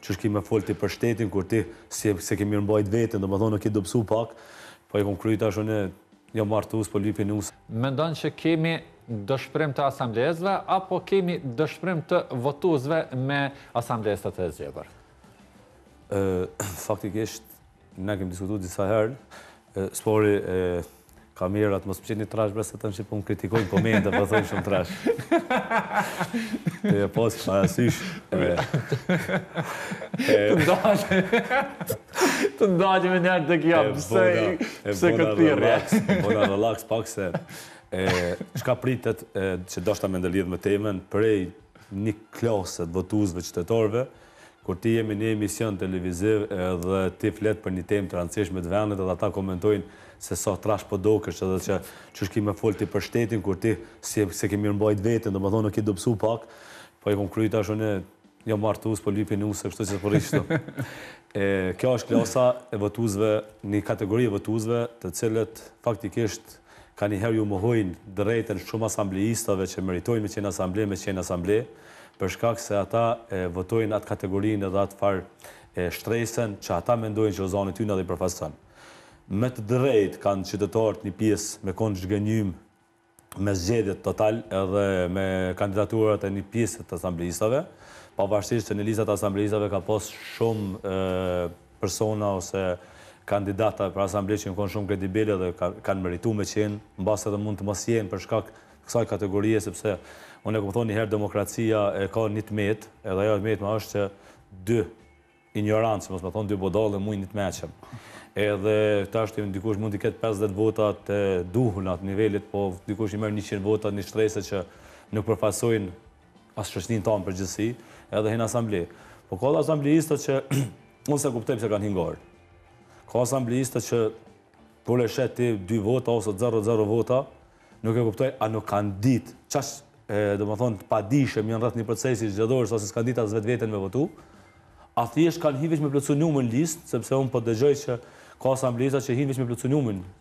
që shki me folti për shtetin, kur ti se kemi mbajt vetën, do më thonë në ki dopsu pak, po e kom kryjt ashtu në jam martus, po lipi nus. Mendon që kemi dëshpërim të asamblezve, apo kemi dëshpërim të votuesve me asamblezat e zgjedhur? Faktikisht, ne kemi diskutuar disa herë, spori kamerat mos pëqeni trash bre se të në që po më kritikojnë komente, po thëmë shumë trash. Pas parasysh. Të ndajme njerë të kja, pëse këtë thirrje? Bona relax pak se çka pritet që do shta me ndëlidh me temën prej një klasët votuesve qytetarëve, kur ti jemi një emision televiziv dhe ti flet për një temë të rëndësishme të vendit dhe ata komentojnë se sa trash po dokesh edhe që shki me folti për shtetin, kur ti se kemi mbajt vetën, do më thonë në ki dopsu pak, po e kom kryjt ashtu në jam martus, po lipi nusë, kështu që të përrishtu. Kjo është klasa e votuesve, një kategori e votuesve të cilët faktikisht ka njëherë ju mohojnë drejtën shumë asambleistave që meritojnë me qenë asamble, për shkak se ata votojnë atë kategorinë edhe atë farë shtresen që ata mendojnë që o zani ty në dhe i përfasën. Me të drejt kanë qytetarët një pjesë me konë zhgënjym me zgjedhjet total edhe me kandidaturat e një pjesë të asambleistave, pavarësisht që në listat asambleistave ka pas shumë persona ose kandidata për asamble që në konë shumë kredibile dhe kanë meritu me qenë, në basë edhe mund të mos jenë për shkak kësaj kategorie, sepse unë e këmë thonë njëherë demokracia ka një të metë, edhe ajo të metë ma është që dy ignorancë, mos me thonë dy bodalë dhe mujnë një të meqëm. Edhe ta është dikush mund t'i ketë 50 votat të duhun atë nivellit, po dikush i merë 100 votat një shtrese që nuk përfasojnë asë shoqërinë tonë përgjithësi, edhe hinë asamble. Po ka asambleistët që unë se kuptoj pse kanë hingarë. Ka asambleistët që por e shet ti 2 vota ose 0 vota, nuk e kuptoj a nuk kanë ditë qash do më thonë pa dishëm janë rreth një procesi zgjedhor ose s'kan ditë as vetveten me votu, a thjesht kanë hinë veç me plotësu numrin listë, sepse unë po dëgjoj që ka asambleista që hinë veç me plotësu numrin